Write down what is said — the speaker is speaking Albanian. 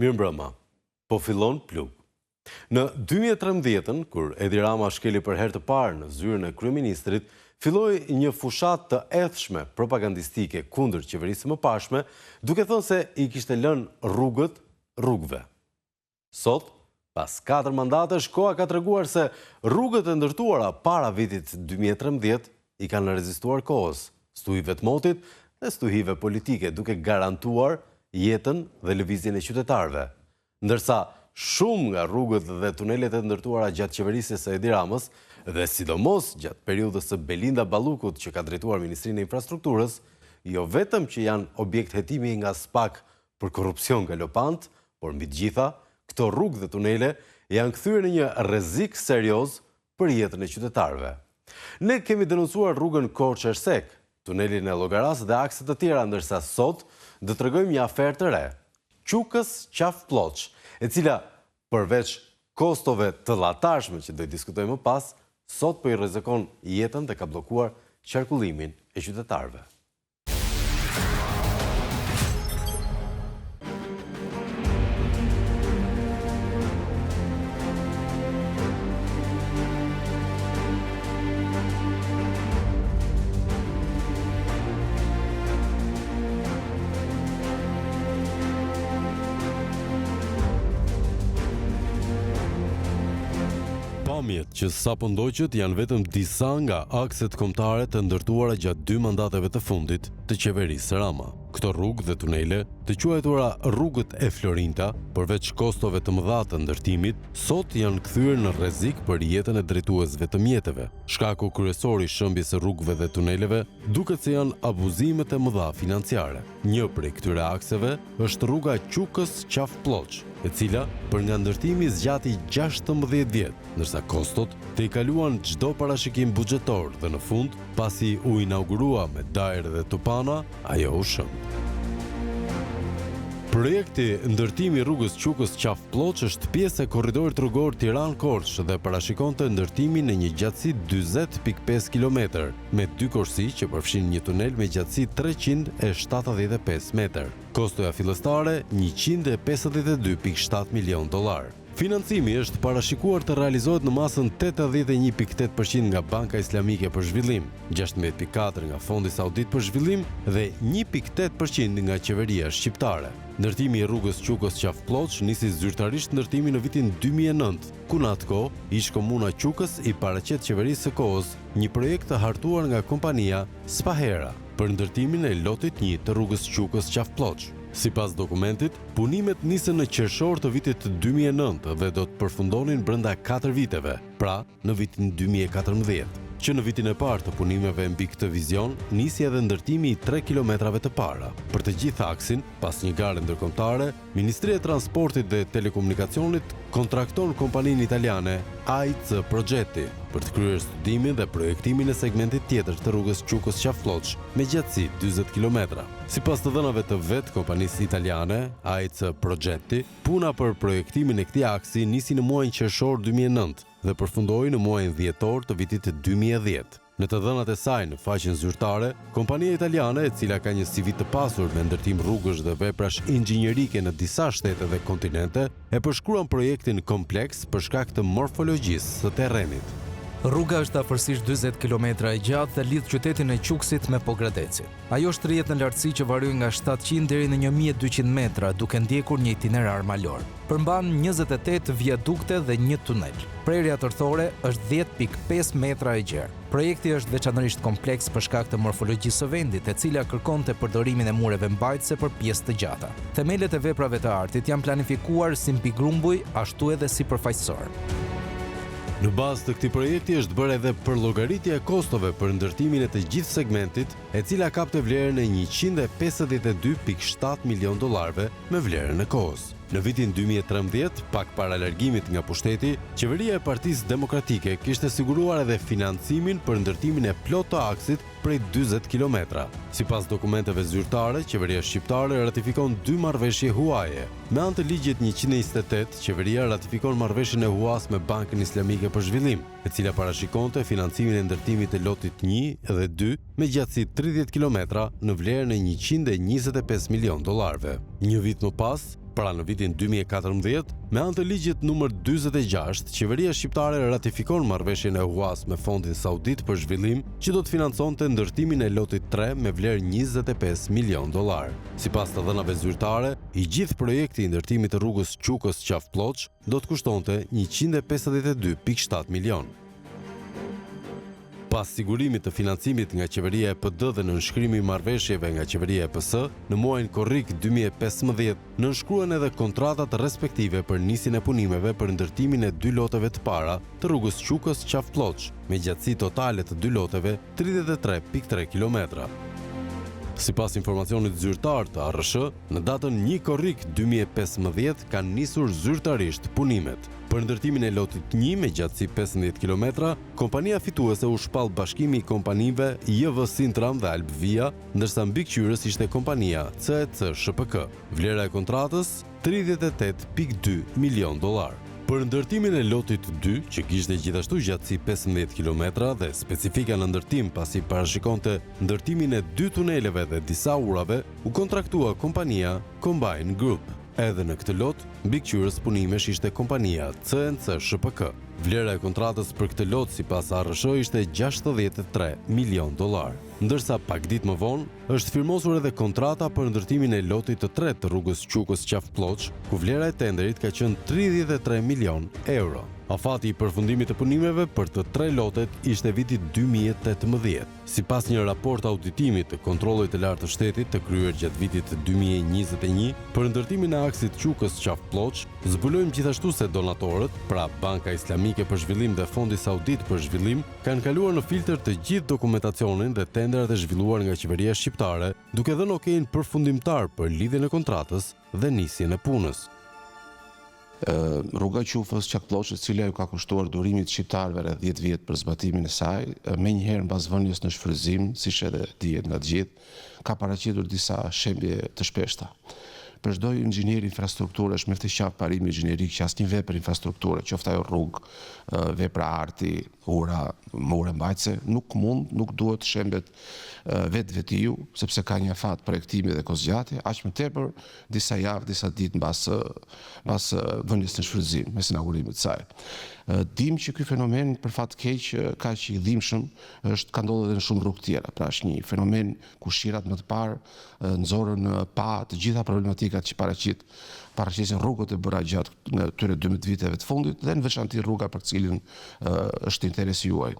Mirëmbrëma, po fillon plug. Në 2013, kur Edi Rama shkeli për herë të parë në zyrën e kryeministrit, filloi një fushat të edhshme propagandistike kundër qeverisë së mëparshme, duke thënë se i kishte lënë rrugët rrugëve. Sot, pas 4 mandatesh, koha ka treguar se rrugët e ndërtuara para vitit 2013 i kanë rezistuar kohës, stuhive të motit dhe stuhive politike, duke garantuar jetën dhe lëvizjen e qytetarëve. Ndërsa shumë nga rrugët dhe tunelet e ndërtuara gjatë qeverisë së Edi Ramës dhe sidomos gjatë periudhës së Belinda Ballukut që ka drejtuar Ministrinë e Infrastrukturës, jo vetëm që janë objekt hetimi nga SPAK për korrupsion galopant, por mbi të gjitha, këto rrugë dhe tunele janë kthyer në një rrezik serioz për jetën e qytetarëve. Ne kemi denoncuar rrugën Korçë-Ersek, tunelin e Llogaras dhe akse të tjera, ndërsa sot do t'rregojmë një aferë të re, Çukës-Qafpllocë, e cila përveç kostove të llatarshme që do i diskutojmë më pas, sot po i rrezikon jetën dhe ka bllokuar qarkullimin e qytetarëve. Pamjet që sapo ndoqët janë vetëm disa nga akset kombëtare të ndërtuara gjatë 2 mandateve të fundit të qeverisë Rama. Këto rrugë dhe tunele, të quajtura rrugët e Florinta, përveç kostove të mëdha të ndërtimit, sot janë kthyer në rrezik për jetën e drejtuesve të mjeteve. Shkaku kryesor i shëmbjes së rrugëve dhe tuneleve duket se janë abuzimet e mëdha financiare. Një prej këtyre akseve është rruga Çukës-Qafpllocë, e cila për nga ndërtimi zgjati 16 vjet, ndërsa kostot të i kaluan çdo parashikim buxhetor dhe në fund, pasi u inaugurua me dajre dhe tupana, ajo u shëmb. Projekti ndërtimi rrugës Çukës-Qafpllocë është pjesë e korridorit rrugor Tiranë-Korçë dhe parashikonte ndërtimin në një gjatësi 40.5 km, me 2 korsi që përfshin një tunel me gjatësi 375 metër. Kostoja fillestare 152.7 milion dollar. Financimi është parashikuar të realizohet në masën 81.8% nga Banka Islamike për Zhvillim, 16.4% nga Fondi Saudit për Zhvillim dhe 1.8% nga qeveria shqiptare. Ndërtimi i rrugës Çukës-Qafpllocë nisi zyrtarisht ndërtimi në vitin 2009, ku në atë kohë ish komuna Çukës i paraqet qeverisë së kohës një projekt të hartuar nga kompania Spahera për ndërtimin e lotit 1 të rrugës Çukës-Qafpllocë. Sipas dokumentit, punimet nisën në qershor të vitit 2009 dhe do të përfundonin brenda 4 viteve, pra në vitin 2014. Që në vitin e parë të punimeve mbi këtë vizion, nisi edhe ndërtimi i 3 kilometrave të para. Për të gjithë aksin, pas një gare ndërkombëtare, Ministria e Transportit dhe Telekomunikacionit kontrakton kompaninë italiane AIC Progetti për të kryer studimin dhe projektimin e segmentit tjetër të rrugës Çukës-Qafpllocë me gjatësi 40 km. Sipas të dhënave të vet kompanisë italiane AIC Progetti, puna për projektimin e këtij aksi nisi në muajin qershor 2009 dhe përfundoi në muajin dhjetor të vitit 2010. Në të dhënat e saj në faqen zyrtare, kompania italiane, e cila ka një CV të pasur me ndërtim rrugësh dhe veprash inxhinierike në disa shtete dhe kontinente, e përshkruan projektin kompleks për shkak të morfologjisë së terrenit. Rruga është afërsisht 40 km e gjatë dhe lidh qytetin e Çukësit me Pogradecin. Ajo shtrihet në lartësi që variojnë nga 700 deri në 1200 metra, duke ndjekur një itinerar malor. Përmban 28 viadukte dhe 1 tunel. Prerja tërthore është 10.5 metra e gjerë. Projekti është veçanërisht kompleks për shkak të morfologjisë së vendit, e cila kërkonte përdorimin e mureve mbajtëse për pjesë të gjata. Themelet e veprave të artit janë planifikuar si mbi grumbuj, ashtu edhe si përfaqësor. Në bazë të këtij projekti është bërë edhe përllogëritja e kostove për ndërtimin e të gjithë segmentit, e cila kapte vlerën e 152.7 milion dollarëve me vlerën e kohës. Në vitin 2013, pak para largimit nga pushteti, qeveria e Partisë Demokratike kishte siguruar edhe financimin për ndërtimin e plot të aksit prej 40 km. Sipas dokumenteve zyrtare, qeveria shqiptare ratifikon 2 marrëveshje huaje. Me anë të ligjit 128, qeveria ratifikon marrëveshjen e huas me Bankën Islamike për Zhvillim, e cila parashikonte financimin e ndërtimit të lotit 1 dhe 2 me gjatësi 30 km në vlerën e 125 milion dollarëve. Një vit më pas, Pra në vitin 2014, me anë të ligjit numër 46, qeveria shqiptare ratifikon marrëveshjen e UAS me Fondin Saudit për zhvillim, që do të financonte ndërtimin e lotit 3 me vlerë $25 milion. Sipas të dhënave zyrtare, i gjithë projekti i ndërtimit të rrugës Qukës-Qafploç do të kushtonte 152.7 milion. Pas sigurimit të financimit nga qeveria e PD dhe nënshkrimi i marrëveshjeve nga qeveria e PS, në muajin korrik 2015 nënshkruan edhe kontratat respektive për nisjen e punimeve për ndërtimin e 2 loteve të para të rrugës Qukës-Qafploç, me gjatësi totale të 2 loteve 33.3 kilometra. Sipas informacionit zyrtar të ARSH, në datën 1 korrik 2015 kanë nisur zyrtarisht punimet. Për ndërtimin e lotit 1 me gjatësi 15 km, kompania fituese u shpall bashkimi i kompanive JV Sintram dhe Albvia, ndërsa mbikëqyrës ishte kompania CEC SHPK. Vlera e kontratës $38.2 milion. Për ndërtimin e lotit 2, që kishte gjithashtu gjatësi 15 km dhe specifika në ndërtim pasi parashikonte ndërtimin e 2 tuneleve dhe disa urave, u kontraktua kompania Combine Group. Edhe në këtë lot, mbikëqyrës punimesh ishte kompania CNC SHPK. Vlera e kontratës për këtë lot sipas ARSH ishte $63 milion. Ndërsa pak ditë më vonë, është firmosur edhe kontrata për ndërtimin e lotit të 3 të rrugës Qukës-Qafploç, ku vlera e tenderit ka qenë €33 milion. Afati i përfundimit të punimeve për të 3 lotet ishte viti 2018. Sipas një raport auditimi të kontrollit të lartë të shtetit të kryer gjatë vitit 2021, për ndërtimin e aksit Qukës-Qafploç, zbulojmë gjithashtu se donatorët, pra Banka Islamike për Zhvillim dhe Fondi Saudit për Zhvillim, kanë kaluar në filtr të gjithë dokumentacionin dhe tenderat e zhvilluar nga qeveria shqiptare, duke dhënë okejin përfundimtar për lidhjen e kontratës dhe nisjen e punës. Rruga Qufës-Qafploçës, cila ju ka kushtuar durimit shqiptarëve rreth 10 vjet për zbatimin e saj, menjëherë mbas vënies në shfrytëzim, siç edhe dihet nga të gjithë, ka paraqitur disa shembje të shpeshta. Për çdo inxhinier infrastrukture është mjaft i qartë parimi inxhinierik që asnjë vepër infrastrukture, qoftë ajo rrugë, vepra arti, ura, mure mbajtëse, nuk duhet shembet vetiu, sepse ka një afat projektimi dhe kozgjatje, aq më tepër disa javë, disa ditë mbas vënies në shfrytëzim, mes inaugurimit të saj. Dim që ky fenomen për fat keq kaq i dhimbshëm ka ndodhur edhe në shumë rrugë tjera. Pra është një fenomen ku shirat më të parë nxorën pa të gjitha problematikat që paraqisin rrugët e bëra gjatë në këtyre 12 viteve të fundit dhe në veçantë rruga për të cilën është interesi juaj.